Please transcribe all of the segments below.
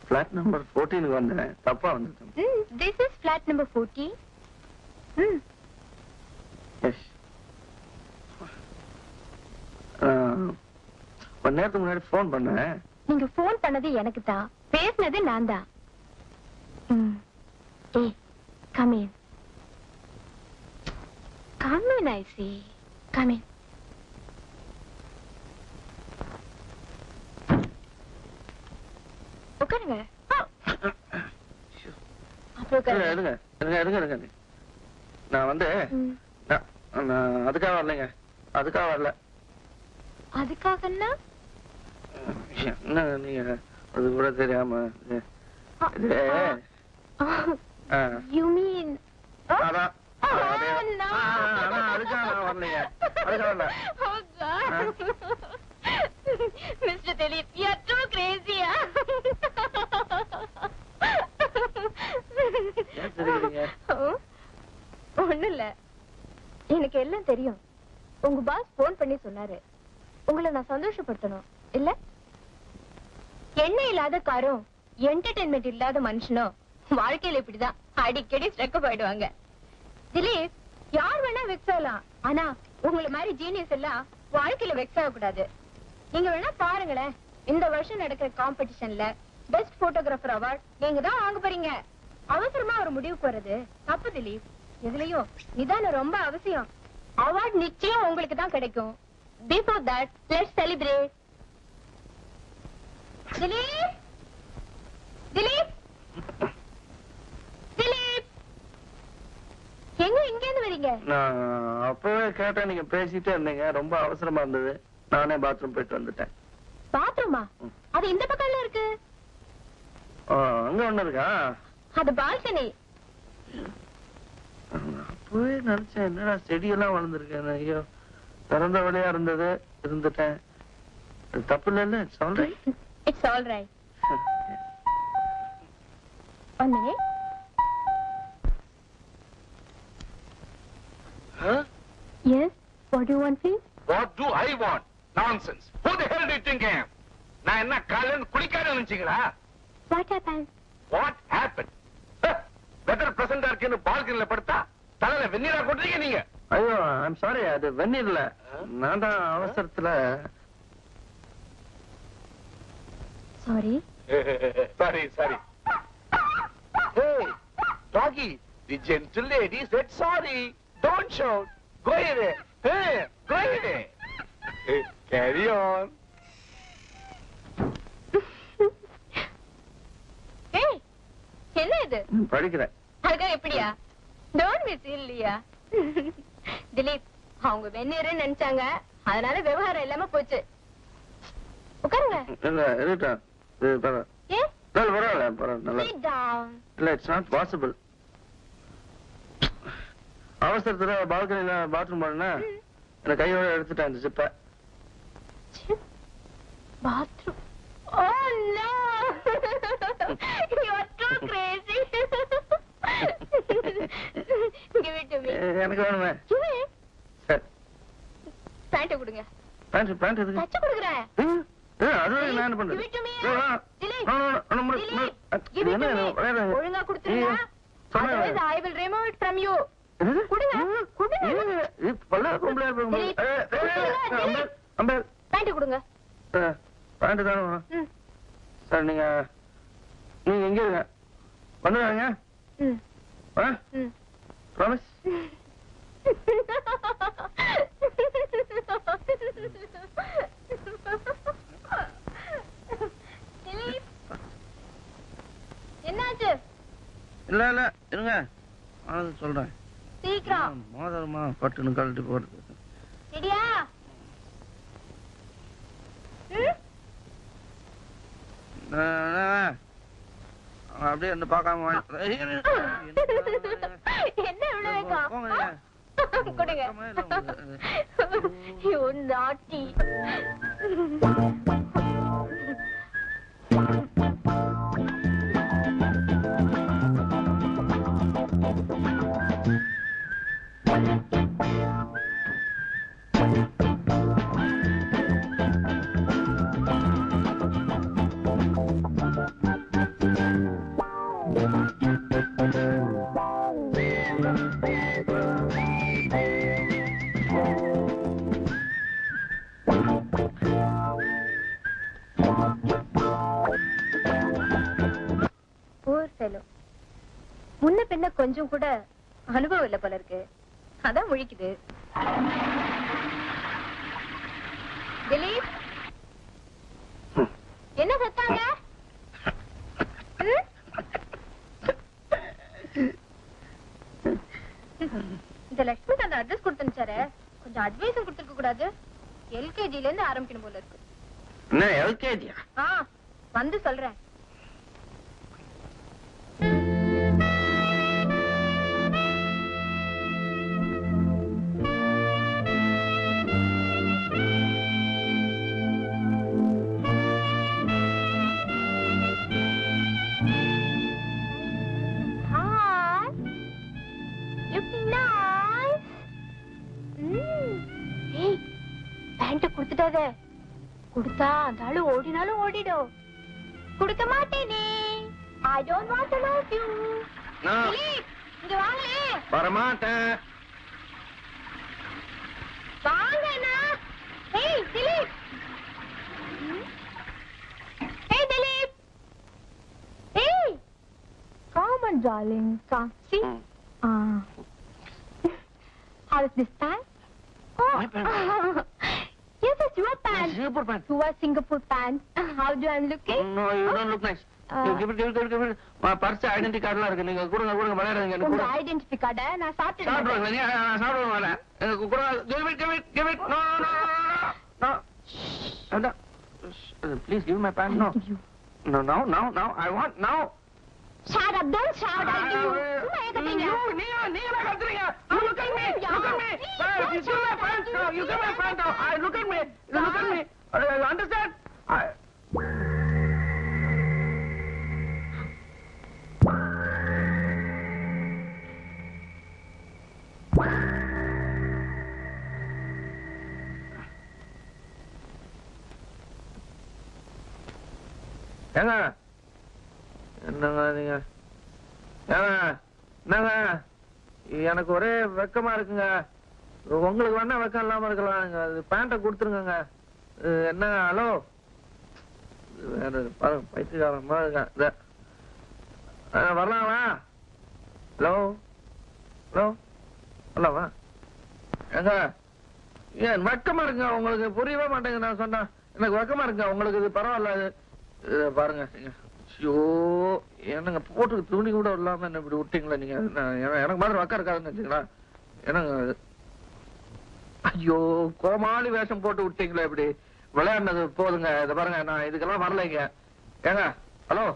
Flat number 14 வந்தேன். தப்பா வந்துட்டேன். This is flat number 14. Yes. ஒரு நேரத்துக்கு முன்னாடி போன் பண்ணேன். நீங்க போன் பண்ணது எனக்கு தான், பேசினது நான் தான். ஏய், come in. Come in, I see. Come in. உட்காருங்க. எடுங்க. நான் வந்து அதுக்காக வரலைங்க. அதுக்காக வரல. அதுக்காகன்னா என்ன நீங்க அது கூட தெரியாம you mean அதான் அதுக்காக நான் வரலைங்க. அதுக்காக வரல. Oh God. Mr. Dilip, you are too crazy. ஒண்ணும் இல்ல, எனக்கு எல்லாம் தெரியும். உங்க பாஸ் போன் பண்ணி சொன்னாரு உங்களை நான் சந்தோஷப்படுத்தணும் இல்ல. என்ன இல்லாத காரும் என்டர்டைன்மெண்ட் இல்லாத மனுஷனும் வாழ்க்கையில இப்படிதான் அடிக்கடி ஸ்ட்ரக் ஆயிடுவாங்க. திலீப், யார் வேணா வெக்ஸ் ஆகலாம், ஆனா உங்களை மாதிரி ஜீனியஸ் எல்லாம் வாழ்க்கையில வெக்ஸ் ஆக கூடாது. நீங்க வேணா பாருங்களேன், இந்த வருஷம் நடக்கிற காம்படிஷன்ல பெஸ்ட் போட்டோகிராஃபர் அவார்ட் நீங்க தான் வாங்க போறீங்க. அவசரமா ஒரு முடிவுக்கு வர்றது தப்பு திலீப். எதுலயும் நிதானம் ரொம்ப அவசியம். அவார்ட் நிச்சயம் உங்களுக்கு தான் கிடைக்கும். Before that, let's celebrate. Dilip, Dilip, Dilip, எங்க இங்க இருந்து வரீங்க? நான் அப்பவே கேட்டேன், நீங்க பேசிட்டே இருந்தீங்க. ரொம்ப அவசரமா இருந்தது, நானே பாத்ரூம் போயிட்டு வந்துட்டேன். பாத்ரூமா? அது இந்த பக்கம்ல இருக்கு. அங்க ஒண்ணு இருக்கா? அது பால்கனி. அப்பவே நினைச்சேன், என்னடா செடியெல்லாம் வளர்ந்துருக்கேன். ஐயோ, திறந்த வழியா இருந்தது, இருந்துட்டேன். தப்பு இல்ல. It's all right. It's all right. 1 minute. Huh? Yes. What do you want, please? What do I want? Nonsense. Who the hell do you think I am? நான் என்ன காலையில குளிக்காத நினைச்சீங்களா? What happened? What happened? Weather பிரசண்டா இருக்குன்னு பால்கனில படுத்தா தலையில வெந்நீரா கொட்டுறீங்க நீங்க. ஐயோ, ஐம் சாரி, அது வெந்நீர் இல்ல. நான் தான் அவசரத்துல. Sorry. Sorry. Hey, doggy, the gentle lady said sorry. Don't shout. Go away. Hey, go away. Hey, carry on. Hey, என்ன இது? படிக்கிறேன். அதுக்காக எப்படியா? Don't be silly. திலீப், அவங்க வெந்நீர்னு நினைச்சாங்க, அதனால விவகாரம் இல்லாம போச்சு. உட்காருங்க. இல்ல, இருக்கட்டும். பரவாயில்ல. Sit down. இல்ல, இட்ஸ் நாட் பாசிபிள். அவசரத்துல பால்கனில பாத்ரூம் பண்ணா என்ன கையோட எடுத்துட்டேன் இந்த ஜிப்ப. Bathroom? Oh no. You are too crazy. Give it to me. எனக்கு வேணுமே. சரி. பேண்ட் கொடுங்க. பேண்ட் எதுக்கு? தச்சு கொடுக்குறேன். அது நான் என்ன பண்றது? Give it to me. ஒழுங்கா கொடுத்துருங்க. Otherwise I will remove it from you. கொடுங்க. பேண்ட் கொடுங்க. பேண்ட் தானே. சார், நீங்க எங்க இருங்க? வந்துடுறாங்க. ப்ராமிஸ்? என்னாச்சு? இல்ல இருங்க, சொல்றேன். சீக்கிரம். மோதிரமா பட்டுன்னு கழட்டி போடுறது. ரெடியா? அப்படியே என்ன பார்க்காம என்ன இவ்வளவு கொடுங்க. You naughty. கொஞ்சம் கூட அனுபவம் இல்ல போல இருக்கு, அதான் முழிக்குது. திலீப், என்ன சத்தாங்க? இந்த லட்சுமிகாந்த் அட்ரஸ் கொடுத்துச்சாரு, கொஞ்சம் அட்வைஸும் கொடுத்துருக்க கூடாது? எல்கேஜில இருந்து ஆரம்பிக்கணும் போல இருக்கு. என்ன எல்கேஜியா? வந்து சொல்றேன். கொடுத்துட்டாத, கொடுத்தா அந்த ஆளு ஓடினாலும் ஓடிடும். கொடுக்க மாட்டேனே. I don't want to love you. இங்க வாங்களே. வரமாட்டேன். வாங்கண்ணா. ஏய் திலீப். ஏய் திலீப். ஏய். Come on darling, come. See? How is this pant? Oh. My pant. Yes, it's your pant. Singapore pant. You are Singapore pant. How do I look? No, you don't look nice. Give it. Purse identity கார்டுலாம் இருக்கு, நீங்க கொடுங்க விளையாடுங்க. உங்க identity கார்டை நான் சாப்பிடுவேன். நான் சாப்பிடுவேன் வரேன். எனக்கு கொடுங்க. Give it. No. Please give my pant. No. No. I want now. Shut up, don't shout. I do. நீங்க கத்துறீங்க. Look at me. You give my pants now. You give my pants now. Look at me. You understand? ஏங்க என்னங்க நீங்க என்னங்க எனக்கு ஒரே வெக்கமா இருக்குங்க. உங்களுக்கு வேணா வெக்கம் இல்லாம இருக்கலாம். பேண்ட்டை கொடுத்துருங்க. என்ன ஹலோ வேற பாருங்க பைத்தியக்காரமா இருக்க. வரலாமா? ஹலோ வரலாமா? ஏங்க ஏன் வெக்கமா இருக்குங்க? உங்களுக்கு புரியவே மாட்டேங்க நான் சொன்னா. எனக்கு வெக்கமா இருக்குங்க. உங்களுக்கு இது பரவாயில்ல. பாருங்க ஐயோ என்னங்க போட்டு துணி கூட இல்லாம என்ன இப்படி விட்டீங்களா நீங்க? எனக்கு மாதிரி வக்கா இருக்காதுன்னு வச்சுங்களா? என்னங்க ஐயோ கோமாளி வேஷம் போட்டு விட்டீங்களா? இப்படி விளையாடுனது போதுங்க. இதை பாருங்க நான் இதுக்கெல்லாம் வரலைங்க. ஏங்க hello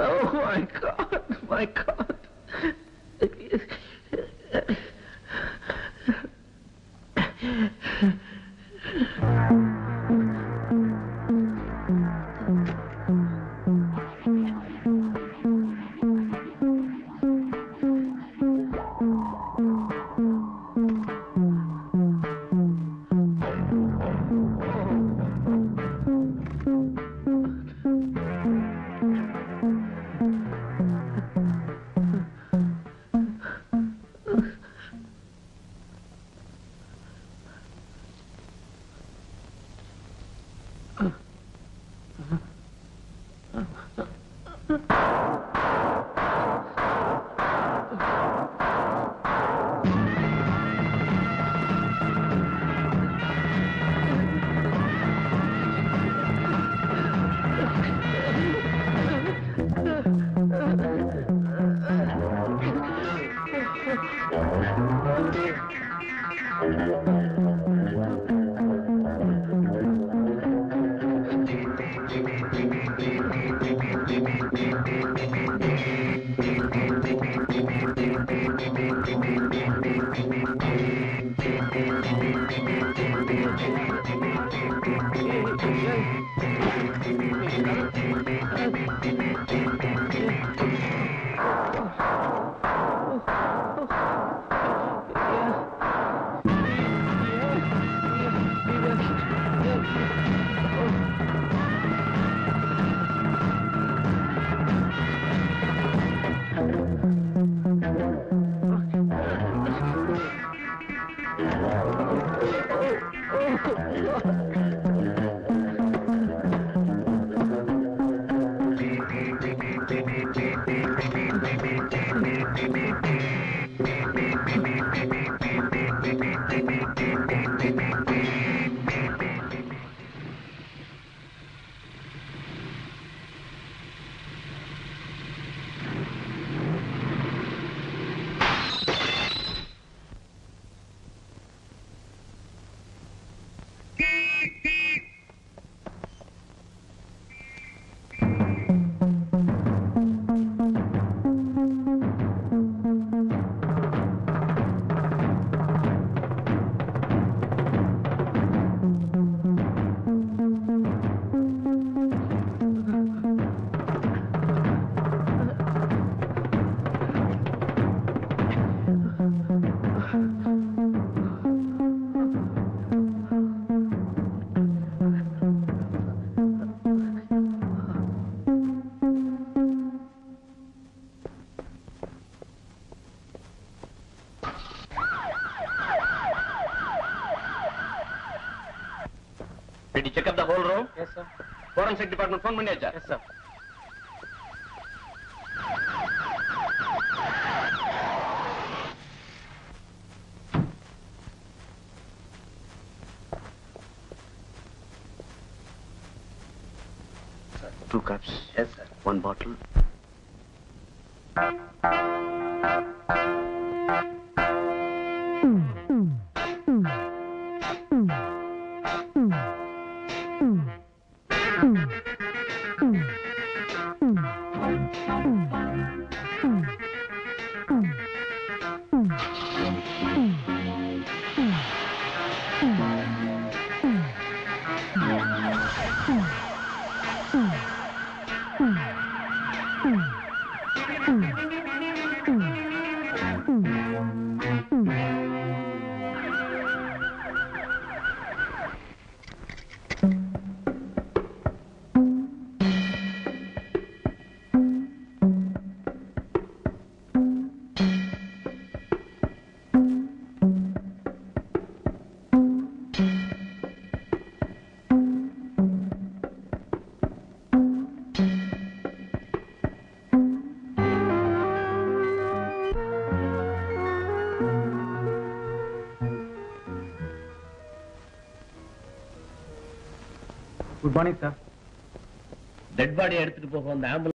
Oh my God. Did you check up the whole room? Yes, sir. Forensic department phone பண்ணியாச்சா? Yes, sir. Two cups. Yes, sir. One bottle. Good morning, sir. Dead body எடுத்துட்டு போக வந்த ஆம்புலன்ஸ்